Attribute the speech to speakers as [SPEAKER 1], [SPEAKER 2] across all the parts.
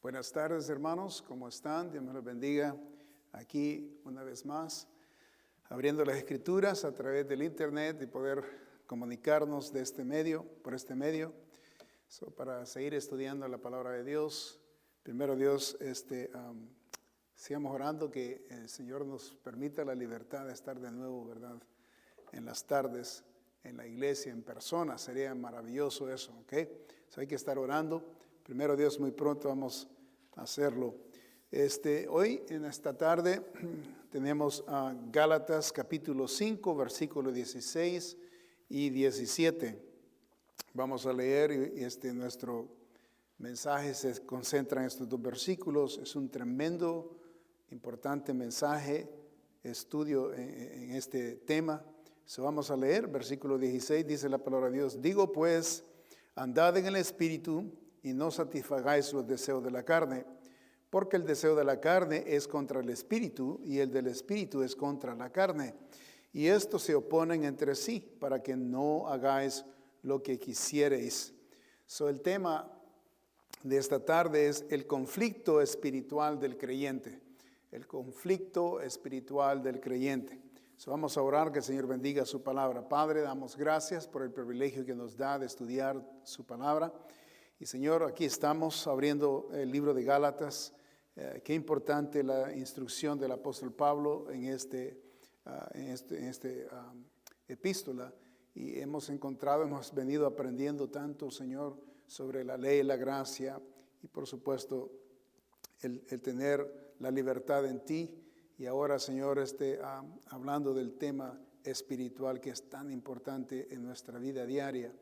[SPEAKER 1] Buenas tardes, hermanos, ¿cómo están? Dios me los bendiga. Aquí una vez más, abriendo las escrituras a través del internet y poder comunicarnos de este medio, por este medio, para seguir estudiando la palabra de Dios. Primero Dios, sigamos orando que el Señor nos permita la libertad de estar de nuevo, ¿verdad? En las tardes, en la iglesia, en persona, sería maravilloso eso, ¿ok? Hay que estar orando. Primero Dios, muy pronto vamos a hacerlo. Hoy, en esta tarde, tenemos a Gálatas capítulo 5, versículos 16 y 17. Vamos a leer y nuestro mensaje se concentra en estos dos versículos. Es un tremendo, importante mensaje, estudio en este tema. Vamos a leer, versículo 16, dice la palabra de Dios: digo pues, andad en el Espíritu y no satisfagáis los deseos de la carne, porque el deseo de la carne es contra el Espíritu y el del Espíritu es contra la carne. Y estos se oponen entre sí para que no hagáis lo que quisiereis. El tema de esta tarde es el conflicto espiritual del creyente. El conflicto espiritual del creyente. Vamos a orar, que el Señor bendiga su palabra. Padre, damos gracias por el privilegio que nos da de estudiar su palabra. Y Señor, aquí estamos abriendo el libro de Gálatas. Qué importante la instrucción del apóstol Pablo en epístola. Y hemos venido aprendiendo tanto, Señor, sobre la ley y la gracia. Y por supuesto, el tener la libertad en ti. Y ahora, Señor, hablando del tema espiritual que es tan importante en nuestra vida diaria.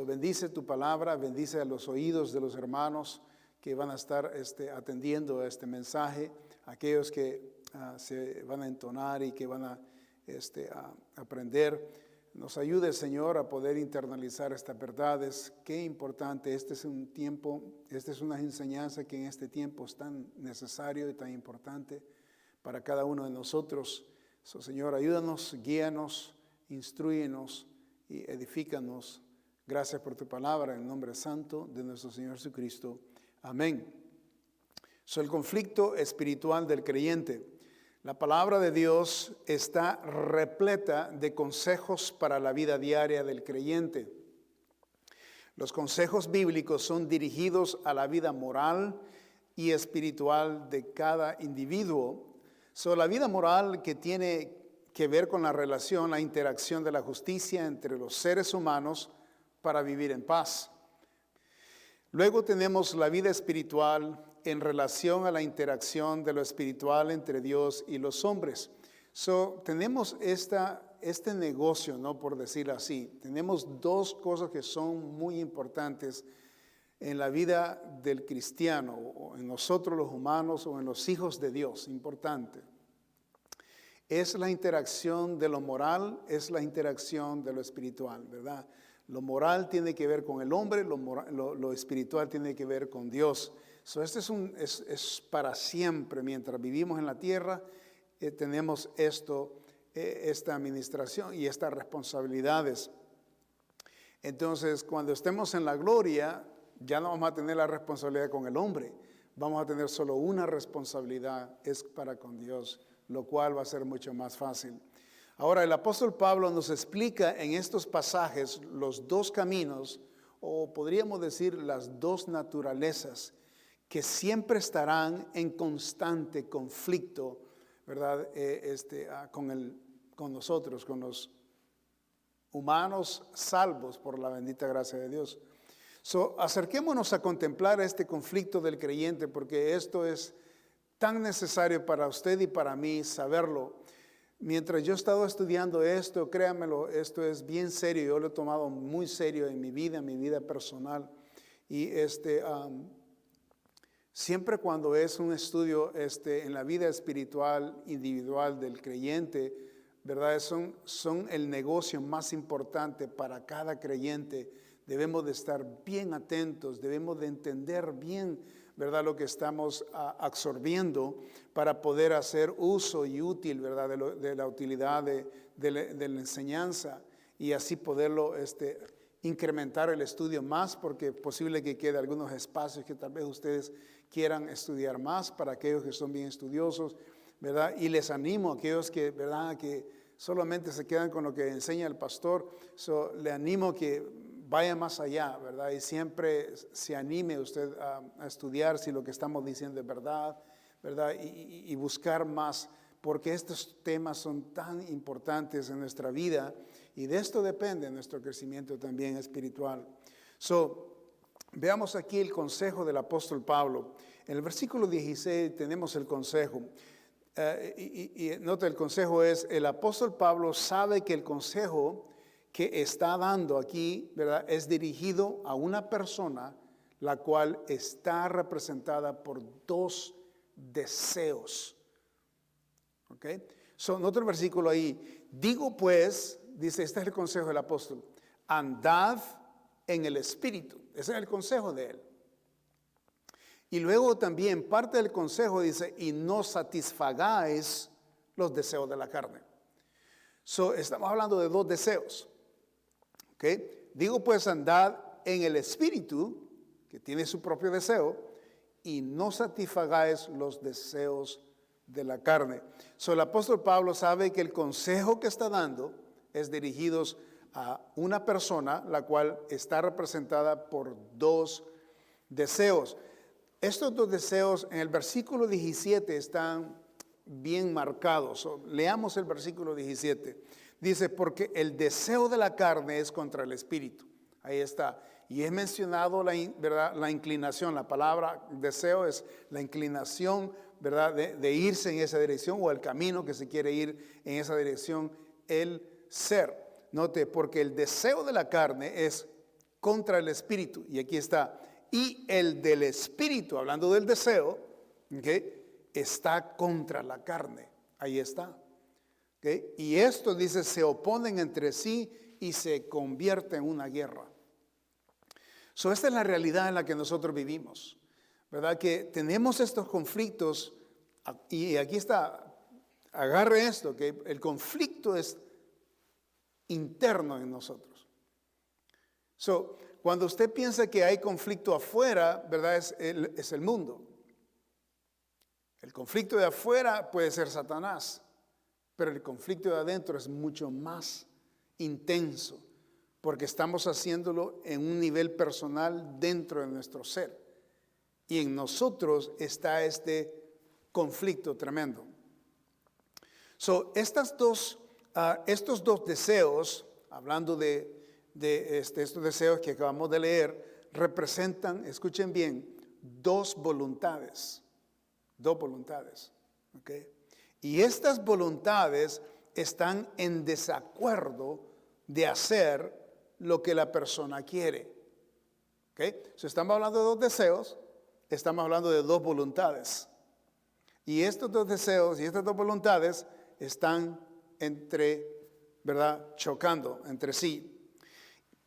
[SPEAKER 1] Bendice tu palabra, bendice a los oídos de los hermanos que van a estar atendiendo a este mensaje, aquellos que se van a entonar y que van a aprender. Nos ayude, Señor, a poder internalizar estas verdades. Qué importante, este es un tiempo, esta es una enseñanza que en este tiempo es tan necesario y tan importante para cada uno de nosotros. Señor, ayúdanos, guíanos, instrúyenos y edifícanos. Gracias por tu palabra, en el nombre santo de nuestro Señor Jesucristo. Amén. El conflicto espiritual del creyente. La palabra de Dios está repleta de consejos para la vida diaria del creyente. Los consejos bíblicos son dirigidos a la vida moral y espiritual de cada individuo. La vida moral que tiene que ver con la relación, la interacción de la justicia entre los seres humanos para vivir en paz. Luego tenemos la vida espiritual en relación a la interacción de lo espiritual entre Dios y los hombres. Tenemos este negocio, ¿no? Por decirlo así. Tenemos dos cosas que son muy importantes en la vida del cristiano, o en nosotros los humanos, o en los hijos de Dios. Importante. Es la interacción de lo moral, es la interacción de lo espiritual, ¿verdad? Lo moral tiene que ver con el hombre, lo espiritual tiene que ver con Dios. Es para siempre. Mientras vivimos en la tierra, tenemos esta administración y estas responsabilidades. Entonces, cuando estemos en la gloria, ya no vamos a tener la responsabilidad con el hombre. Vamos a tener solo una responsabilidad, es para con Dios, lo cual va a ser mucho más fácil. Ahora, el apóstol Pablo nos explica en estos pasajes los dos caminos, o podríamos decir las dos naturalezas, que siempre estarán en constante conflicto, ¿verdad? Con nosotros, con los humanos salvos por la bendita gracia de Dios. Acerquémonos a contemplar este conflicto del creyente, porque esto es tan necesario para usted y para mí saberlo. Mientras yo he estado estudiando esto, créanmelo, esto es bien serio. Yo lo he tomado muy serio en mi vida personal. Y siempre cuando es un estudio en la vida espiritual individual del creyente, ¿verdad? Son el negocio más importante para cada creyente. Debemos de estar bien atentos, debemos de entender bien, ¿verdad?, lo que estamos absorbiendo para poder hacer uso y útil, ¿verdad?, de la utilidad de la enseñanza y así poderlo incrementar el estudio más, porque es posible que quede algunos espacios que tal vez ustedes quieran estudiar más para aquellos que son bien estudiosos, ¿verdad? Y les animo a aquellos que, ¿verdad?, que solamente se quedan con lo que enseña el pastor. Le animo que vaya más allá, ¿verdad? Y siempre se anime usted a estudiar si lo que estamos diciendo es verdad, ¿verdad? Y buscar más, porque estos temas son tan importantes en nuestra vida y de esto depende nuestro crecimiento también espiritual. Veamos aquí el consejo del apóstol Pablo. En el versículo 16 tenemos el consejo. Y nota, el consejo es, el apóstol Pablo sabe que el consejo que está dando aquí, ¿verdad?, es dirigido a una persona la cual está representada por dos deseos. ¿Ok? Nota el versículo ahí. Digo pues, dice, este es el consejo del apóstol, andad en el Espíritu. Ese es el consejo de él. Y luego también parte del consejo dice, y no satisfagáis los deseos de la carne. Estamos hablando de dos deseos. ¿Okay? Digo pues, andad en el Espíritu, que tiene su propio deseo, y no satisfagáis los deseos de la carne. El apóstol Pablo sabe que el consejo que está dando es dirigido a una persona, la cual está representada por dos deseos. Estos dos deseos en el versículo 17 están bien marcados. Leamos el versículo 17. Dice, porque el deseo de la carne es contra el espíritu. Ahí está. Y es mencionado ¿verdad?, la inclinación. La palabra deseo es la inclinación, ¿verdad?, de irse en esa dirección, o el camino que se quiere ir en esa dirección, el ser. Note, porque el deseo de la carne es contra el espíritu. Y aquí está. Y el del espíritu, hablando del deseo, ¿okay?, está contra la carne. Ahí está. ¿Okay? Y esto, dice, se oponen entre sí y se convierte en una guerra. Esta es la realidad en la que nosotros vivimos, ¿verdad? Que tenemos estos conflictos, y aquí está, agarre esto, que el conflicto es interno en nosotros. Cuando usted piensa que hay conflicto afuera, ¿verdad?, es el mundo. El conflicto de afuera puede ser Satanás, pero el conflicto de adentro es mucho más intenso, porque estamos haciéndolo en un nivel personal dentro de nuestro ser. Y en nosotros está este conflicto tremendo. Estos dos deseos, hablando de estos deseos que acabamos de leer, representan, escuchen bien, dos voluntades. Dos voluntades. ¿Okay? Y estas voluntades están en desacuerdo de hacer lo que la persona quiere. ¿Okay? Estamos hablando de dos deseos, estamos hablando de dos voluntades. Y estos dos deseos y estas dos voluntades están ¿verdad?, chocando entre sí.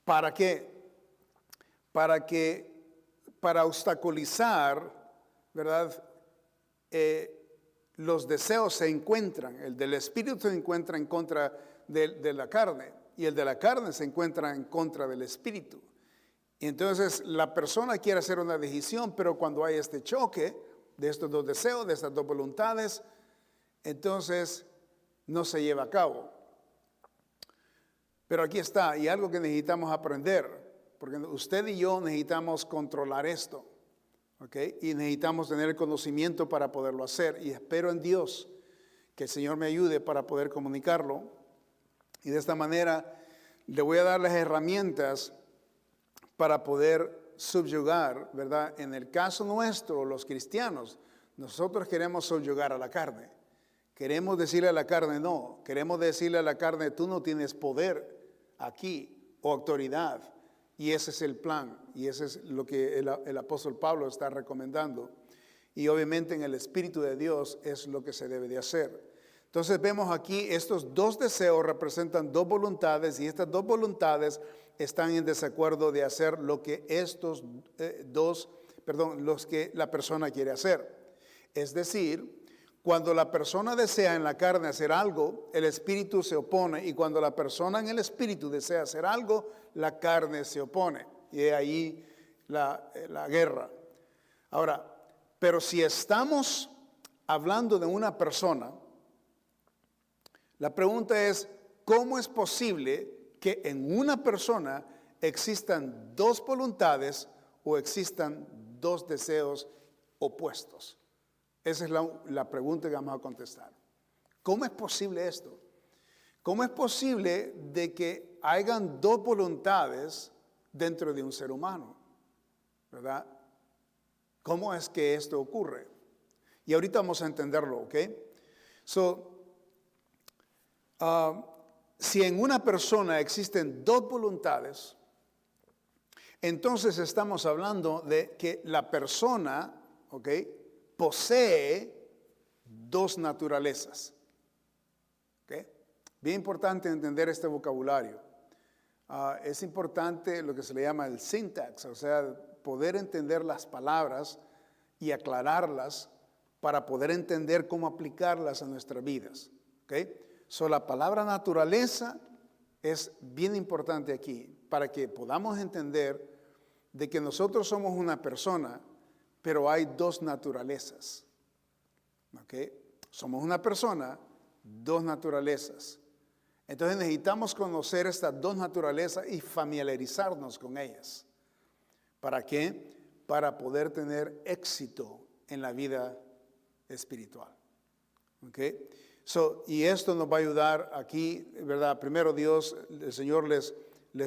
[SPEAKER 1] ¿Para qué? Para obstaculizar, ¿verdad?, los deseos se encuentran, el del espíritu se encuentra en contra de la carne, y el de la carne se encuentra en contra del espíritu. Y entonces la persona quiere hacer una decisión, pero cuando hay este choque de estos dos deseos, de estas dos voluntades, entonces no se lleva a cabo. Pero aquí está, y algo que necesitamos aprender, porque usted y yo necesitamos controlar esto. ¿Okay? Y necesitamos tener el conocimiento para poderlo hacer, y espero en Dios que el Señor me ayude para poder comunicarlo, y de esta manera le voy a dar las herramientas para poder subyugar, ¿verdad? En el caso nuestro, los cristianos, nosotros queremos subyugar a la carne, queremos decirle a la carne no, queremos decirle a la carne tú no tienes poder aquí o autoridad. Y ese es el plan, y ese es lo que el apóstol Pablo está recomendando. Y obviamente en el Espíritu de Dios es lo que se debe de hacer. Entonces vemos aquí, estos dos deseos representan dos voluntades, y estas dos voluntades están en desacuerdo de hacer lo que los que la persona quiere hacer. Es decir, Cuando la persona desea en la carne hacer algo, el espíritu se opone. Y cuando la persona en el espíritu desea hacer algo, la carne se opone. Y es ahí la guerra. Ahora, pero si estamos hablando de una persona, la pregunta es, ¿cómo es posible que en una persona existan dos voluntades o existan dos deseos opuestos? Esa es la pregunta que vamos a contestar. ¿Cómo es posible esto? ¿Cómo es posible de que hayan dos voluntades dentro de un ser humano? ¿Verdad? ¿Cómo es que esto ocurre? Y ahorita vamos a entenderlo, ¿ok? Si en una persona existen dos voluntades, entonces estamos hablando de que la persona, ¿ok?, posee dos naturalezas. ¿Okay? Bien importante entender este vocabulario. Es importante lo que se le llama el syntax, o sea, poder entender las palabras y aclararlas para poder entender cómo aplicarlas a nuestras vidas. ¿Okay? La palabra naturaleza es bien importante aquí para que podamos entender de que nosotros somos una persona, pero hay dos naturalezas. ¿Okay? Somos una persona, dos naturalezas. Entonces necesitamos conocer estas dos naturalezas y familiarizarnos con ellas. ¿Para qué? Para poder tener éxito en la vida espiritual. ¿Okay? Y esto nos va a ayudar aquí, ¿verdad? Primero Dios, el Señor les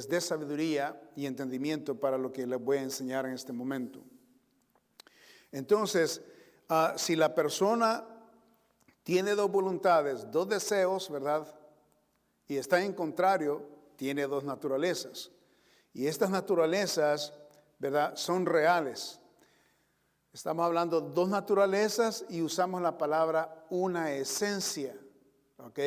[SPEAKER 1] dé sabiduría y entendimiento para lo que les voy a enseñar en este momento. Entonces, si la persona tiene dos voluntades, dos deseos, ¿verdad?, y está en contrario, tiene dos naturalezas. Y estas naturalezas, ¿verdad?, son reales. Estamos hablando de dos naturalezas y usamos la palabra una esencia. ¿Ok?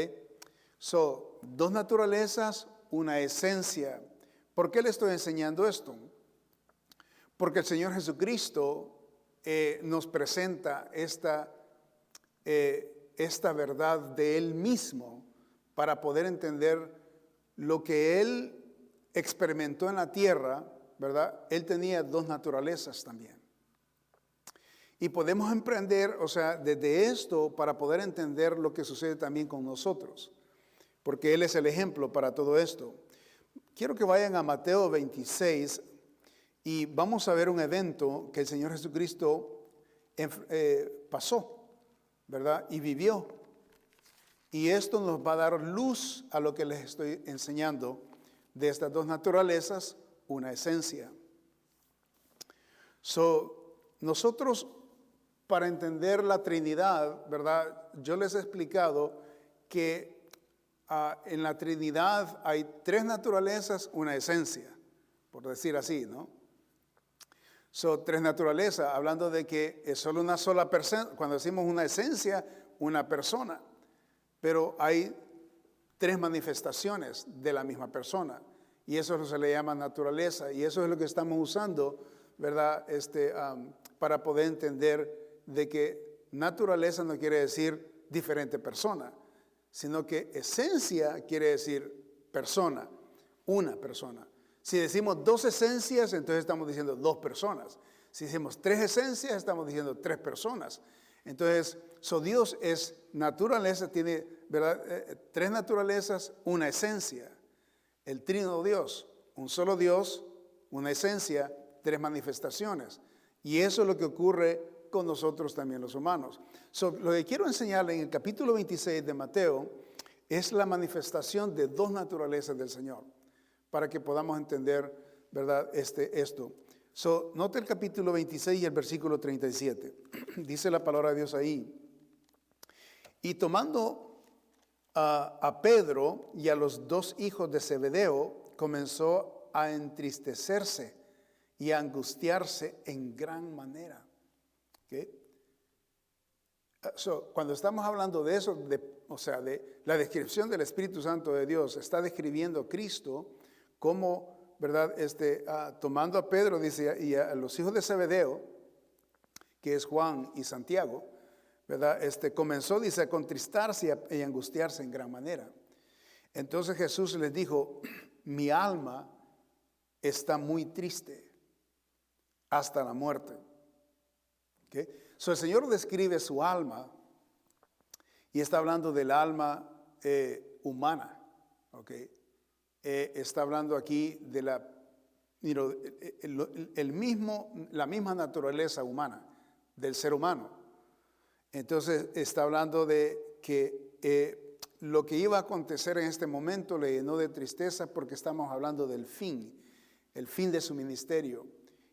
[SPEAKER 1] Dos naturalezas, una esencia. ¿Por qué le estoy enseñando esto? Porque el Señor Jesucristo nos presenta esta verdad de Él mismo para poder entender lo que Él experimentó en la tierra, ¿verdad? Él tenía dos naturalezas también. Y podemos emprender, o sea, desde esto para poder entender lo que sucede también con nosotros, porque Él es el ejemplo para todo esto. Quiero que vayan a Mateo 26 y vamos a ver un evento que el Señor Jesucristo pasó, ¿verdad? Y vivió. Y esto nos va a dar luz a lo que les estoy enseñando de estas dos naturalezas, una esencia. Nosotros, para entender la Trinidad, ¿verdad? Yo les he explicado que en la Trinidad hay tres naturalezas, una esencia, por decir así, ¿no? Tres naturalezas, hablando de que es solo una sola persona, cuando decimos una esencia, una persona, pero hay tres manifestaciones de la misma persona, y eso se le llama naturaleza, y eso es lo que estamos usando, ¿verdad? Para poder entender de que naturaleza no quiere decir diferente persona, sino que esencia quiere decir persona, una persona. Si decimos dos esencias, entonces estamos diciendo dos personas. Si decimos tres esencias, estamos diciendo tres personas. Entonces, Dios es naturaleza, tiene, ¿verdad? Tres naturalezas, una esencia. El trino Dios, un solo Dios, una esencia, tres manifestaciones. Y eso es lo que ocurre con nosotros también los humanos. Lo que quiero enseñarle en el capítulo 26 de Mateo es la manifestación de dos naturalezas del Señor, para que podamos entender, ¿verdad? Esto. Note el capítulo 26 y el versículo 37. Dice la palabra de Dios ahí. Y tomando a Pedro y a los dos hijos de Zebedeo, comenzó a entristecerse y a angustiarse en gran manera. ¿Okay? Cuando estamos hablando de eso, o sea, de la descripción del Espíritu Santo de Dios, está describiendo a Cristo como, ¿verdad? Tomando a Pedro, dice, y a los hijos de Zebedeo, que es Juan y Santiago, ¿verdad? Comenzó, dice, a contristarse y a angustiarse en gran manera. Entonces Jesús les dijo, mi alma está muy triste hasta la muerte. ¿Okay? So, el Señor describe su alma y está hablando del alma humana. ¿Okay? Está hablando aquí de la misma naturaleza humana, del ser humano. Entonces está hablando de que lo que iba a acontecer en este momento le llenó de tristeza porque estamos hablando del fin, el fin de su ministerio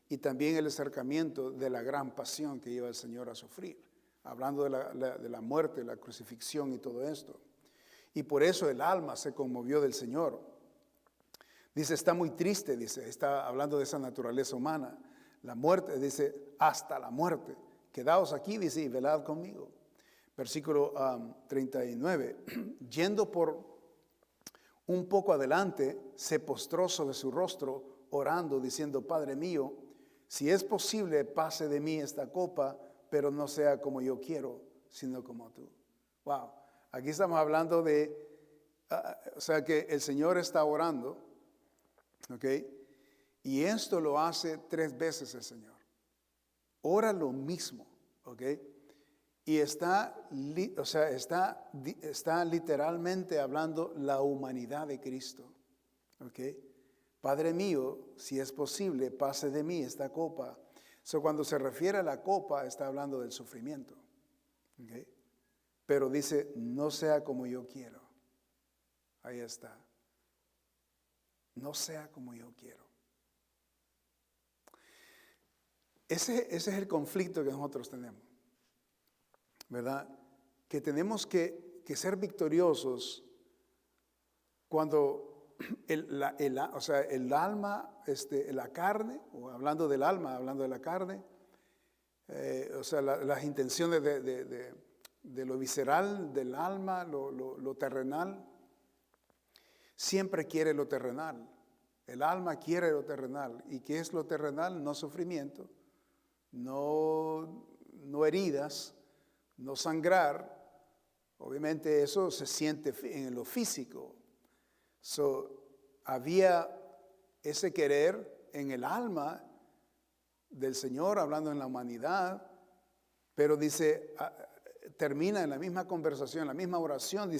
[SPEAKER 1] y también el acercamiento de la gran pasión que iba el Señor a sufrir, hablando de la muerte, la crucifixión y todo esto. Y por eso el alma se conmovió del Señor. Dice, está muy triste, dice, está hablando de esa naturaleza humana. La muerte, dice, hasta la muerte. Quedaos aquí, dice, y velad conmigo. Versículo 39. Yendo por un poco adelante, se postró sobre su rostro, orando, diciendo, Padre mío, si es posible, pase de mí esta copa, pero no sea como yo quiero, sino como tú. Wow. Aquí estamos hablando de, o sea que el Señor está orando, ¿ok? Y esto lo hace 3 veces el Señor. Ora lo mismo, ¿ok? Y está literalmente hablando la humanidad de Cristo, ¿ok? Padre mío, si es posible, pase de mí esta copa. So, cuando se refiere a la copa, está hablando del sufrimiento, ¿ok? Pero dice, no sea como yo quiero. Ahí está. No sea como yo quiero. Ese es el conflicto que nosotros tenemos, ¿verdad? Que tenemos que ser victoriosos cuando el alma, la carne, o hablando del alma, hablando de la carne, las intenciones de lo visceral, del alma, lo terrenal, siempre quiere lo terrenal. El alma quiere lo terrenal. ¿Y qué es lo terrenal? No sufrimiento, no heridas, no sangrar. Obviamente eso se siente en lo físico. Había ese querer en el alma del Señor, hablando en la humanidad, pero dice, termina en la misma conversación, en la misma oración,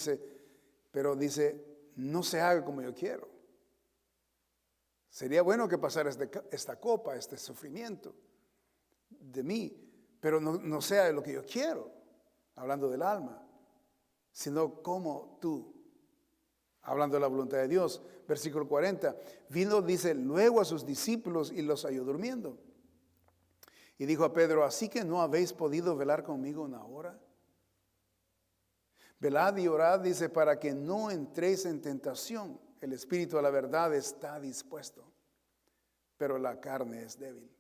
[SPEAKER 1] pero dice, no se haga como yo quiero. Sería bueno que pasara esta copa, este sufrimiento de mí, pero no sea lo que yo quiero, hablando del alma, sino como tú, hablando de la voluntad de Dios. Versículo 40, vino, dice, luego a sus discípulos y los halló durmiendo. Y dijo a Pedro, ¿así que no habéis podido velar conmigo una hora? Velad y orad, dice, para que no entréis en tentación. El espíritu a la verdad está dispuesto, pero la carne es débil.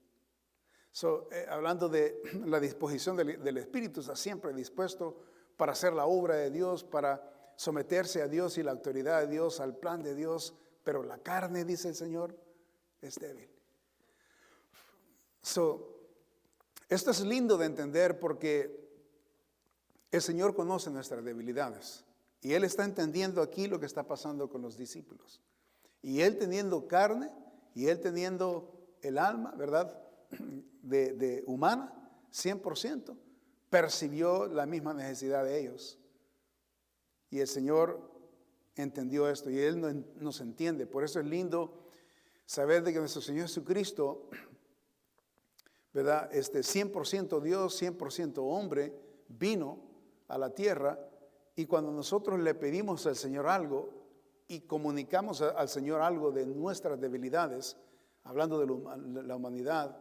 [SPEAKER 1] Hablando de la disposición del espíritu, está siempre dispuesto para hacer la obra de Dios, para someterse a Dios y la autoridad de Dios, al plan de Dios, pero la carne, dice el Señor, es débil. Esto es lindo de entender porque el Señor conoce nuestras debilidades y Él está entendiendo aquí lo que está pasando con los discípulos. Y Él teniendo carne y Él teniendo el alma, ¿verdad? De humana, 100%, percibió la misma necesidad de ellos. Y el Señor entendió esto y Él nos entiende. Por eso es lindo saber de que nuestro Señor Jesucristo, ¿verdad? 100% Dios, 100% hombre, vino a la tierra, y cuando nosotros le pedimos al Señor algo y comunicamos al Señor algo de nuestras debilidades, hablando de la humanidad,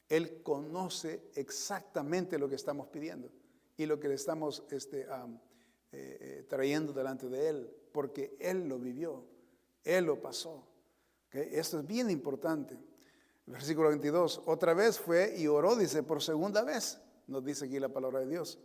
[SPEAKER 1] Él conoce exactamente lo que estamos pidiendo y lo que le estamos trayendo delante de Él, porque Él lo vivió, Él lo pasó. ¿Okay? Esto es bien importante. Versículo 22, otra vez fue y oró, dice, por segunda vez, nos dice aquí la palabra de Dios.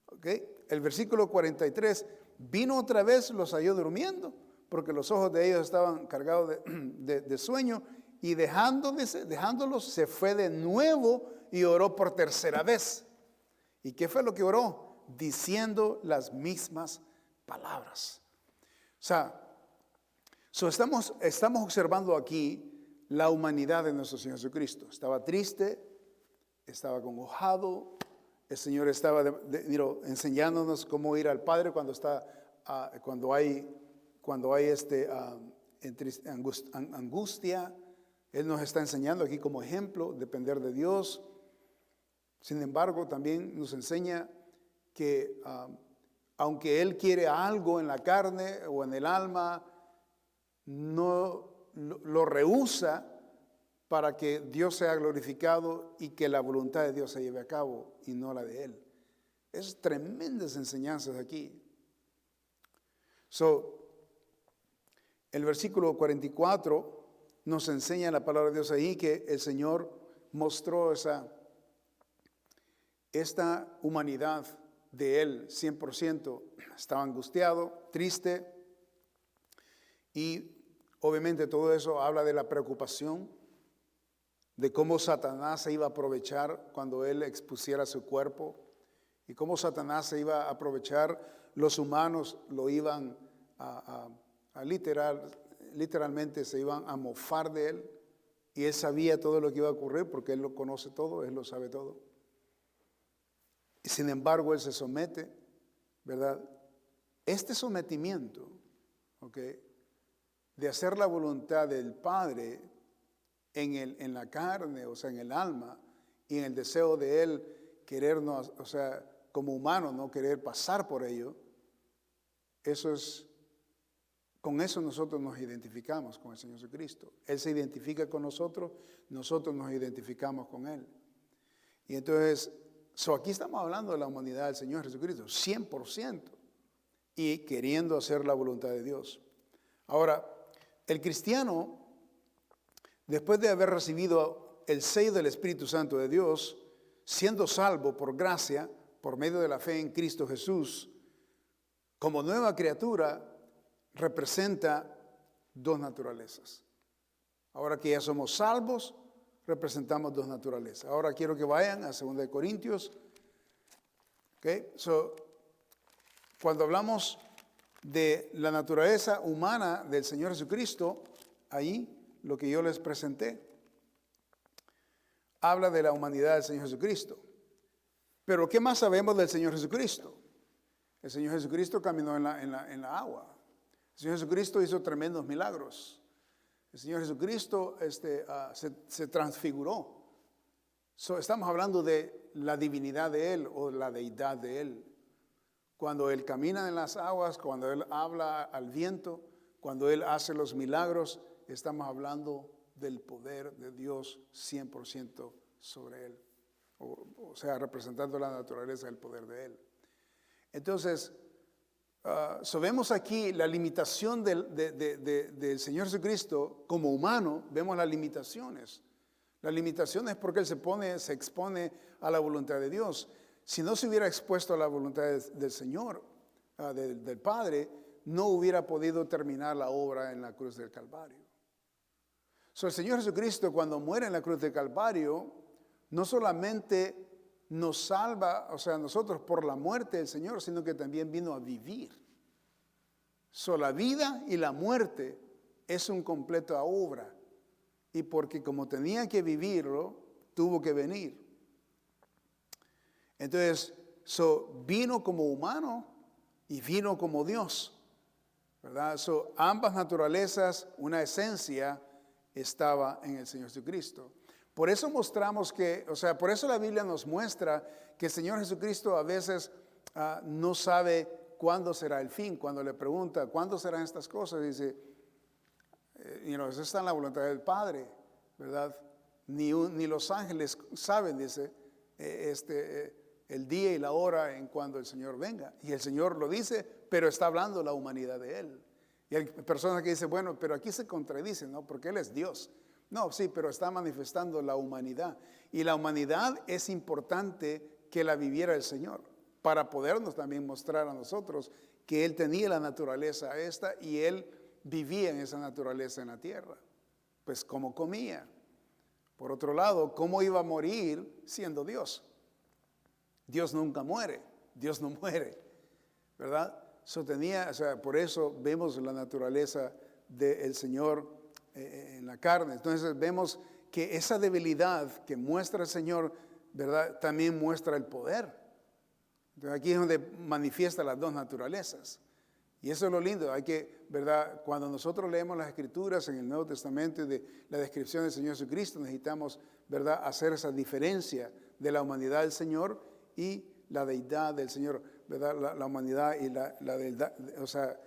[SPEAKER 1] ¿Okay? El versículo 43, vino otra vez, los halló durmiendo, porque los ojos de ellos estaban cargados de sueño, y dejándolos se fue de nuevo y oró por tercera vez. ¿Y qué fue lo que oró? Diciendo las mismas palabras. O sea, estamos observando aquí la humanidad de nuestro Señor Jesucristo. Estaba triste, estaba acongojado. El Señor estaba enseñándonos cómo ir al Padre cuando hay angustia. Él nos está enseñando aquí como ejemplo, depender de Dios. Sin embargo, también nos enseña que aunque Él quiere algo en la carne o en el alma, no lo rehúsa para que Dios sea glorificado y que la voluntad de Dios se lleve a cabo y no la de Él. Es tremendas enseñanzas aquí. El versículo 44 nos enseña la palabra de Dios ahí que el Señor mostró esta humanidad de Él 100%. Estaba angustiado, triste, y obviamente todo eso habla de la preocupación, de cómo Satanás se iba a aprovechar cuando Él expusiera su cuerpo, y cómo Satanás se iba a aprovechar, los humanos lo iban literalmente se iban a mofar de Él, y Él sabía todo lo que iba a ocurrir porque Él lo conoce todo, Él lo sabe todo. Y sin embargo, Él se somete, ¿verdad? Este sometimiento, ¿ok?, de hacer la voluntad del Padre en la carne, o sea, en el alma, y en el deseo de Él querernos, o sea, como humano, no querer pasar por ello, con eso nosotros nos identificamos con el Señor Jesucristo. Él se identifica con nosotros nos identificamos con Él. Y entonces, aquí estamos hablando de la humanidad del Señor Jesucristo, 100%, y queriendo hacer la voluntad de Dios. Ahora, el cristiano, después de haber recibido el sello del Espíritu Santo de Dios, siendo salvo por gracia, por medio de la fe en Cristo Jesús, como nueva criatura, representa dos naturalezas. Ahora que ya somos salvos, representamos dos naturalezas. Ahora quiero que vayan a 2 Corintios. Okay. Cuando hablamos de la naturaleza humana del Señor Jesucristo, ahí lo que yo les presenté habla de la humanidad del Señor Jesucristo. Pero ¿qué más sabemos del Señor Jesucristo? El Señor Jesucristo caminó en la agua. El Señor Jesucristo hizo tremendos milagros. El Señor Jesucristo se transfiguró. Estamos hablando de la divinidad de Él o la deidad de Él. Cuando Él camina en las aguas, cuando Él habla al viento, cuando Él hace los milagros, estamos hablando del poder de Dios 100% sobre Él. O sea, representando la naturaleza del poder de Él. Entonces, vemos aquí la limitación del Señor Jesucristo como humano, vemos las limitaciones. Las limitaciones porque Él se expone a la voluntad de Dios. Si no se hubiera expuesto a la voluntad del Señor, del Padre, no hubiera podido terminar la obra en la cruz del Calvario. El Señor Jesucristo, cuando muere en la cruz del Calvario, no solamente nos salva, o sea, nosotros por la muerte del Señor, sino que también vino a vivir. La vida y la muerte es un completa obra. Y porque como tenía que vivirlo, tuvo que venir. Entonces, vino como humano y vino como Dios, ¿verdad? Ambas naturalezas, una esencia, estaba en el Señor Jesucristo. Por eso mostramos por eso la Biblia nos muestra que el Señor Jesucristo a veces no sabe cuándo será el fin. Cuando le pregunta, ¿cuándo serán estas cosas? Dice, eso está en la voluntad del Padre, ¿verdad? Ni los ángeles saben, dice, el día y la hora en cuando el Señor venga. Y el Señor lo dice, pero está hablando la humanidad de Él. Y hay personas que dicen, bueno, pero aquí se contradicen, ¿no? Porque Él es Dios. No, sí, pero está manifestando la humanidad. Y la humanidad es importante que la viviera el Señor, para podernos también mostrar a nosotros que Él tenía la naturaleza esta y Él vivía en esa naturaleza en la tierra. Pues cómo comía. Por otro lado, cómo iba a morir siendo Dios. Dios nunca muere, Dios no muere, ¿verdad? Por eso vemos la naturaleza del Señor en la carne. Entonces vemos que esa debilidad que muestra el Señor, ¿verdad? También muestra el poder. Entonces aquí es donde manifiesta las dos naturalezas. Y eso es lo lindo, ¿verdad? Cuando nosotros leemos las Escrituras en el Nuevo Testamento y de la descripción del Señor Jesucristo, necesitamos, ¿verdad?, hacer esa diferencia de la humanidad del Señor y la deidad del Señor, ¿verdad? La humanidad y la deidad, o sea,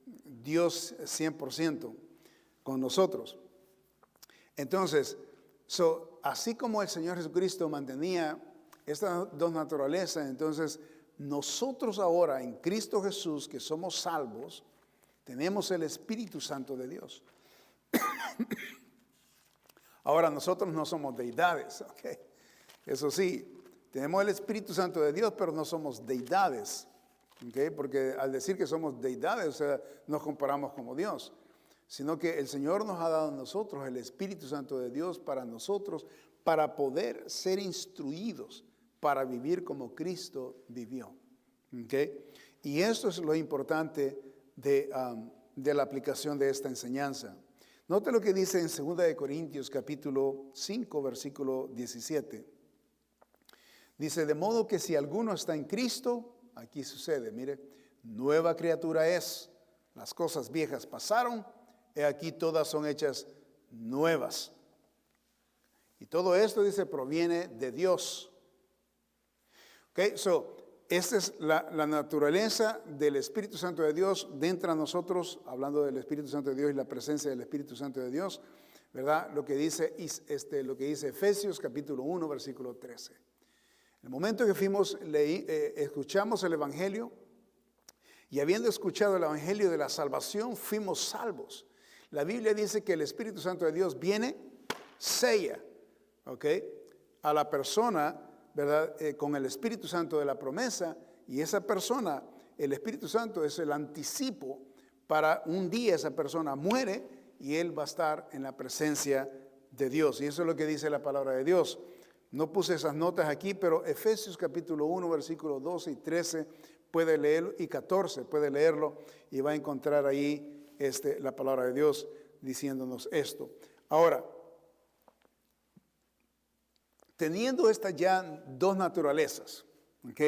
[SPEAKER 1] Dios 100% con nosotros. Entonces, así como el Señor Jesucristo mantenía estas dos naturalezas, entonces nosotros ahora en Cristo Jesús, que somos salvos, tenemos el Espíritu Santo de Dios. Ahora nosotros no somos deidades, ¿ok? Eso sí, tenemos el Espíritu Santo de Dios, pero no somos deidades, ¿ok? Porque al decir que somos deidades, o sea, nos comparamos como Dios, sino que el Señor nos ha dado a nosotros el Espíritu Santo de Dios para nosotros, para poder ser instruidos, para vivir como Cristo vivió. ¿Okay? Y esto es lo importante de la aplicación de esta enseñanza. Note lo que dice en 2 Corintios capítulo 5, versículo 17. Dice, de modo que si alguno está en Cristo, aquí sucede, mire, nueva criatura es. Las cosas viejas pasaron, he aquí todas son hechas nuevas. Y todo esto, dice, proviene de Dios. Okay, esta es la naturaleza del Espíritu Santo de Dios dentro de nosotros, hablando del Espíritu Santo de Dios y la presencia del Espíritu Santo de Dios, ¿verdad? Lo que dice Efesios capítulo 1, versículo 13. En el momento que escuchamos el Evangelio, y habiendo escuchado el Evangelio de la salvación, fuimos salvos. La Biblia dice que el Espíritu Santo de Dios viene, sella, ¿ok?, a la persona, ¿verdad?, con el Espíritu Santo de la promesa, y esa persona, el Espíritu Santo es el anticipo para un día esa persona muere y él va a estar en la presencia de Dios. Y eso es lo que dice la palabra de Dios. No puse esas notas aquí, pero Efesios capítulo 1, versículos 12 y 13, puede leerlo, y 14, puede leerlo, y va a encontrar ahí la palabra de Dios diciéndonos esto. Ahora, teniendo estas ya dos naturalezas, ¿ok?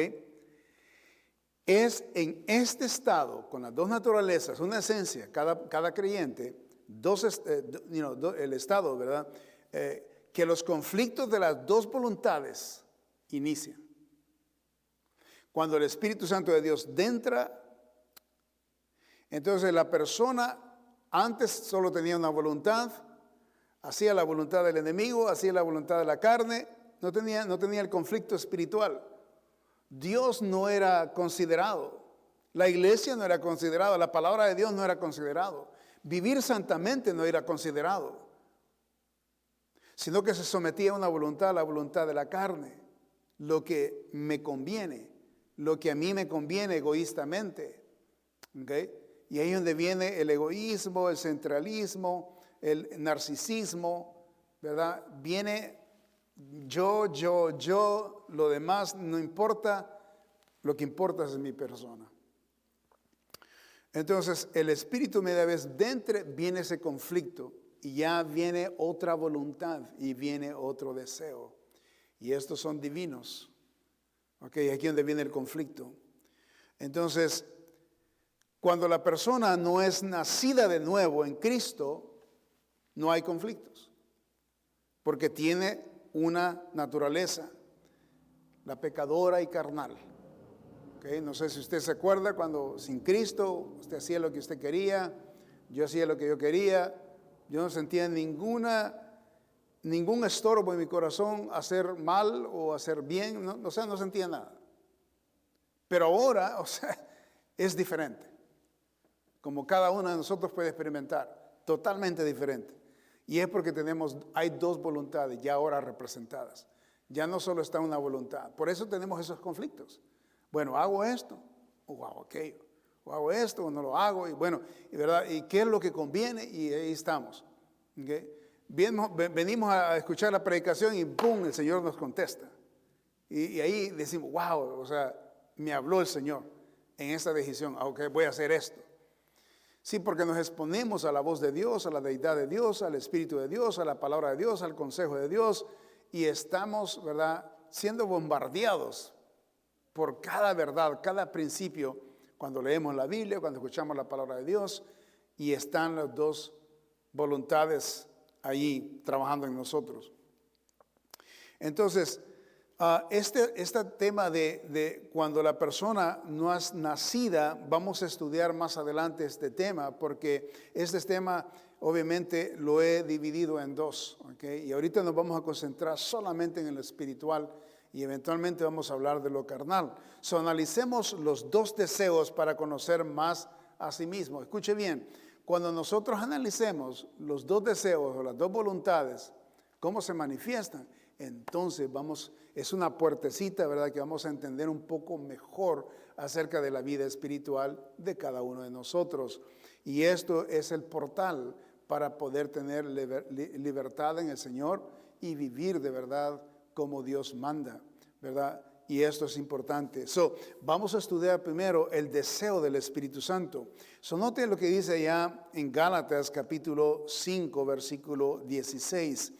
[SPEAKER 1] Es en este estado, con las dos naturalezas, una esencia, cada creyente, el estado, ¿verdad?, que los conflictos de las dos voluntades inician. Cuando el Espíritu Santo de Dios entra, entonces la persona antes solo tenía una voluntad, hacía la voluntad del enemigo, hacía la voluntad de la carne, no tenía el conflicto espiritual. Dios no era considerado, la iglesia no era considerada, la palabra de Dios no era considerado, vivir santamente no era considerado, sino que se sometía a una voluntad, la voluntad de la carne, lo que me conviene, lo que a mí me conviene egoístamente. ¿Okay? Y ahí es donde viene el egoísmo, el centralismo, el narcisismo, ¿verdad? Viene yo, lo demás no importa, lo que importa es mi persona. Entonces, el Espíritu media vez dentro viene ese conflicto y ya viene otra voluntad y viene otro deseo. Y estos son divinos. Ok, aquí es donde viene el conflicto. Entonces, cuando la persona no es nacida de nuevo en Cristo, no hay conflictos. Porque tiene una naturaleza, la pecadora y carnal. Okay, no sé si usted se acuerda cuando sin Cristo usted hacía lo que usted quería, yo hacía lo que yo quería, yo no sentía ningún estorbo en mi corazón hacer mal o hacer bien, no sentía nada. Pero ahora, es diferente. Como cada uno de nosotros puede experimentar, totalmente diferente. Y es porque hay dos voluntades ya ahora representadas. Ya no solo está una voluntad. Por eso tenemos esos conflictos. Bueno, hago esto o hago aquello. O hago esto o no lo hago. Y bueno, ¿verdad? ¿Y qué es lo que conviene? Y ahí estamos. ¿Okay? Venimos a escuchar la predicación y ¡pum! El Señor nos contesta. Y ahí decimos, wow, o sea, me habló el Señor en esta decisión, aunque voy a hacer esto. Sí, porque nos exponemos a la voz de Dios, a la deidad de Dios, al Espíritu de Dios, a la palabra de Dios, al consejo de Dios, y estamos, ¿verdad?, siendo bombardeados por cada verdad, cada principio, cuando leemos la Biblia, cuando escuchamos la palabra de Dios, y están las dos voluntades allí trabajando en nosotros. Entonces, este tema de cuando la persona no es nacida, vamos a estudiar más adelante este tema, porque este tema obviamente lo he dividido en dos, ¿okay? Y ahorita nos vamos a concentrar solamente en el espiritual y eventualmente vamos a hablar de lo carnal. So, analicemos los dos deseos para conocer más a sí mismo. Escuche bien, cuando nosotros analicemos los dos deseos o las dos voluntades, cómo se manifiestan, entonces es una puertecita, ¿verdad?, que vamos a entender un poco mejor acerca de la vida espiritual de cada uno de nosotros. Y esto es el portal para poder tener libertad en el Señor y vivir de verdad como Dios manda, ¿verdad? Y esto es importante. Vamos a estudiar primero el deseo del Espíritu Santo. Note lo que dice ya en Gálatas capítulo 5, versículo 16.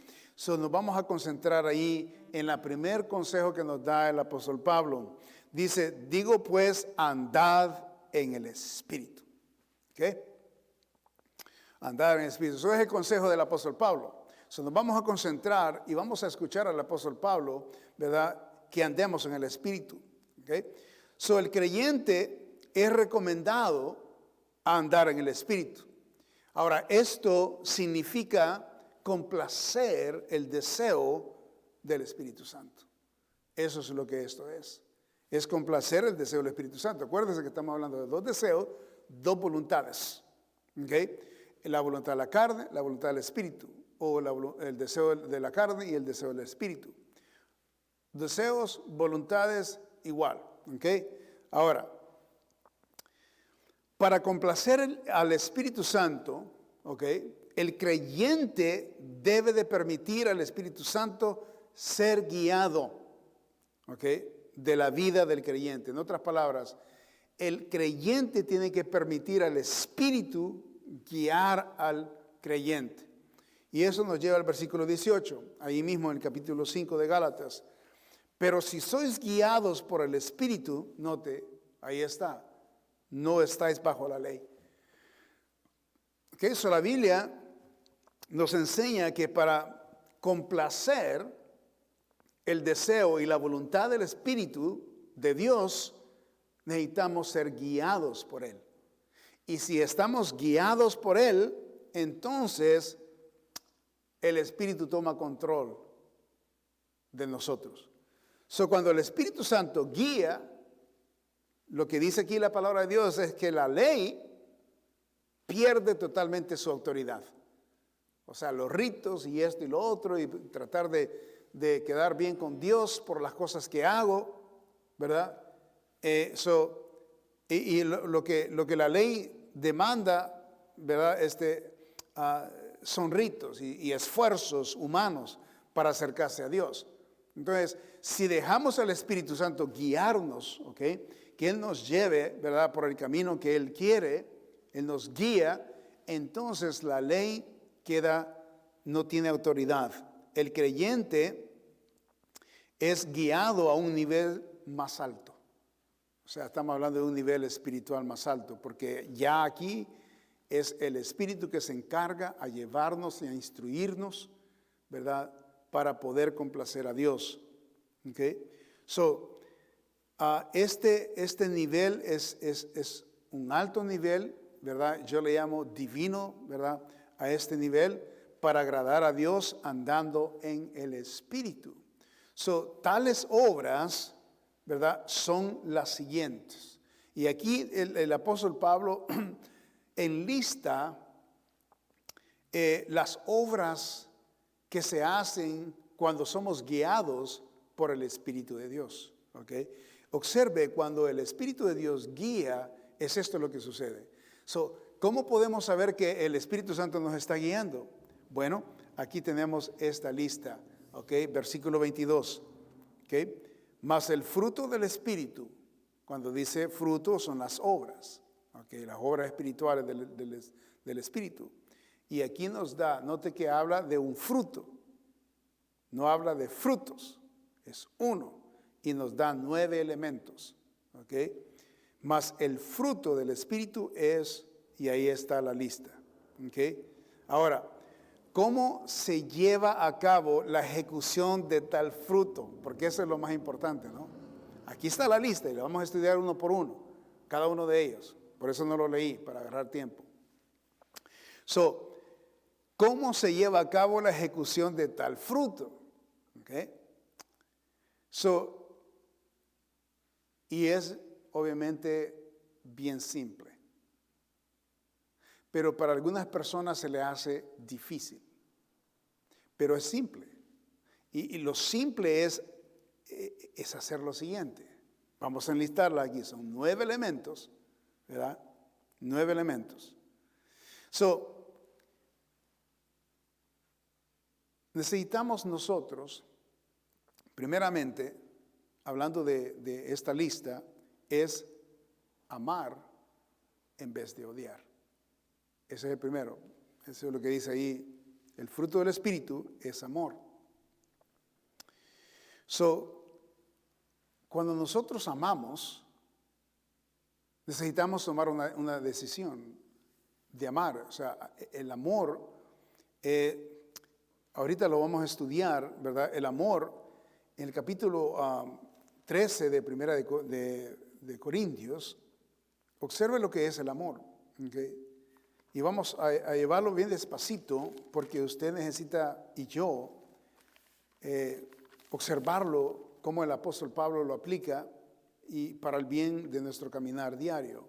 [SPEAKER 1] Nos vamos a concentrar ahí en el primer consejo que nos da el apóstol Pablo. Dice, digo pues, andad en el Espíritu. ¿Okay? Andad en el Espíritu. Eso es el consejo del apóstol Pablo. Nos vamos a concentrar y vamos a escuchar al apóstol Pablo, ¿verdad?, que andemos en el Espíritu. ¿Okay? El creyente es recomendado a andar en el Espíritu. Ahora, esto significa complacer el deseo del Espíritu Santo. Eso es lo que esto es. Es complacer el deseo del Espíritu Santo. Acuérdense que estamos hablando de dos deseos, dos voluntades. ¿Okay? La voluntad de la carne, la voluntad del Espíritu. O el deseo de la carne y el deseo del Espíritu. Deseos, voluntades, igual. ¿Okay? Ahora, para complacer al Espíritu Santo, ¿okay?, el creyente debe de permitir al Espíritu Santo ser guiado, ¿okay?, de la vida del creyente. En otras palabras, el creyente tiene que permitir al Espíritu guiar al creyente. Y eso nos lleva al versículo 18, ahí mismo en el capítulo 5 de Gálatas. Pero si sois guiados por el Espíritu, note, ahí está, no estáis bajo la ley. Que eso la Biblia nos enseña que para complacer el deseo y la voluntad del Espíritu de Dios, necesitamos ser guiados por Él. Y si estamos guiados por Él, entonces el Espíritu toma control de nosotros. Cuando el Espíritu Santo guía, lo que dice aquí la palabra de Dios es que la ley pierde totalmente su autoridad. O sea, los ritos y esto y lo otro, y tratar de quedar bien con Dios por las cosas que hago, ¿verdad? Lo que la ley demanda, ¿verdad? Son ritos y esfuerzos humanos para acercarse a Dios. Entonces, si dejamos al Espíritu Santo guiarnos, ¿ok?, que Él nos lleve, ¿verdad?, por el camino que Él quiere, Él nos guía, entonces la ley no tiene autoridad. El creyente es guiado a un nivel más alto. O sea, estamos hablando de un nivel espiritual más alto, porque ya aquí es el Espíritu que se encarga a llevarnos y a instruirnos, ¿verdad?, para poder complacer a Dios. ¿Okay? Este nivel es un alto nivel, ¿verdad? Yo le llamo divino, ¿verdad?, a este nivel para agradar a Dios andando en el Espíritu. Tales obras, ¿verdad?, son las siguientes. Y aquí el apóstol Pablo enlista las obras que se hacen cuando somos guiados por el Espíritu de Dios. ¿Okay? Observe, cuando el Espíritu de Dios guía, es esto lo que sucede. ¿Cómo podemos saber que el Espíritu Santo nos está guiando? Bueno, aquí tenemos esta lista. ¿Okay? Versículo 22. ¿Okay? Mas el fruto del Espíritu, cuando dice fruto son las obras, ¿okay? Las obras espirituales del Espíritu. Y aquí nos da, note que habla de un fruto, no habla de frutos, es uno. Y nos da 9 elementos, ¿ok? Mas el fruto del Espíritu es, y ahí está la lista, ¿ok? Ahora, ¿cómo se lleva a cabo la ejecución de tal fruto? Porque eso es lo más importante, ¿no? Aquí está la lista y la vamos a estudiar uno por uno, cada uno de ellos. Por eso no lo leí, para agarrar tiempo. ¿Cómo se lleva a cabo la ejecución de tal fruto? ¿Okay? Y es obviamente bien simple. Pero para algunas personas se le hace difícil. Pero es simple. Y lo simple es hacer lo siguiente. Vamos a enlistarla aquí. Son 9 elementos, ¿verdad? 9 elementos. Necesitamos nosotros, primeramente, hablando de esta lista, es amar en vez de odiar. Ese es el primero. Eso es lo que dice ahí. El fruto del Espíritu es amor. Cuando nosotros amamos, necesitamos tomar una decisión de amar. O sea, el amor, ahorita lo vamos a estudiar, ¿verdad? El amor, en el capítulo 13 de Primera de Corintios, observe lo que es el amor, ¿okay? Y vamos a llevarlo bien despacito, porque usted necesita, y yo, observarlo, cómo el apóstol Pablo lo aplica, y para el bien de nuestro caminar diario.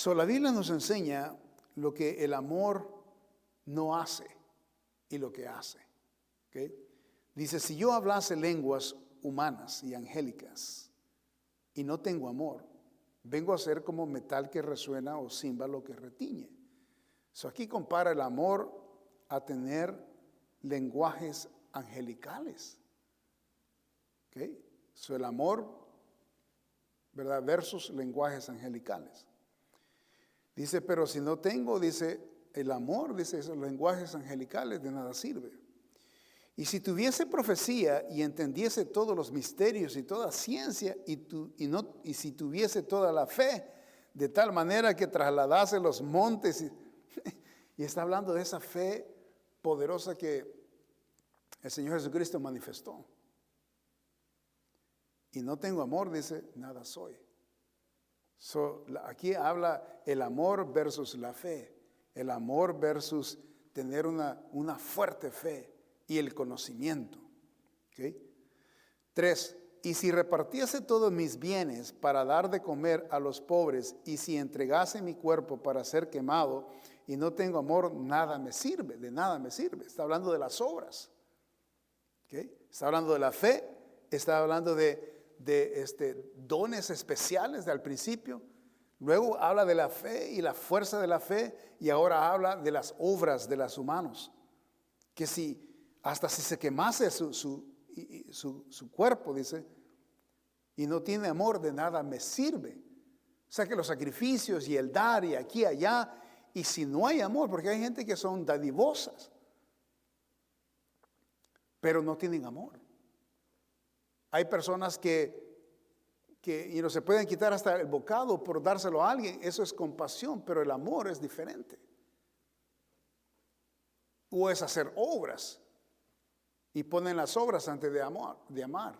[SPEAKER 1] La Biblia nos enseña lo que el amor no hace y lo que hace. ¿Okay? Dice, si yo hablase lenguas humanas y angélicas y no tengo amor, vengo a ser como metal que resuena o címbalo que retiñe. Aquí compara el amor a tener lenguajes angelicales. ¿Okay? El amor, ¿verdad? Versus lenguajes angelicales. Dice, pero si no tengo, dice, el amor, dice, esos lenguajes angelicales de nada sirve. Y si tuviese profecía y entendiese todos los misterios y toda ciencia, y si tuviese toda la fe, de tal manera que trasladase los montes, y está hablando de esa fe poderosa que el Señor Jesucristo manifestó. Y no tengo amor, dice, nada soy. Aquí habla el amor versus la fe. El amor versus tener una fuerte fe y el conocimiento. ¿Okay? 3. Y si repartiese todos mis bienes para dar de comer a los pobres, y si entregase mi cuerpo para ser quemado, y no tengo amor, nada me sirve, de nada me sirve. Está hablando de las obras. ¿Okay? Está hablando de la fe, está hablando de dones especiales al principio. Luego habla de la fe y la fuerza de la fe, y ahora habla de las obras de los humanos. Que hasta si se quemase su cuerpo, dice, y no tiene amor, de nada me sirve. O sea que los sacrificios y el dar y aquí y allá, y si no hay amor, porque hay gente que son dadivosas, pero no tienen amor. Hay personas que se pueden quitar hasta el bocado por dárselo a alguien. Eso es compasión, pero el amor es diferente. O es hacer obras y ponen las obras antes de amar.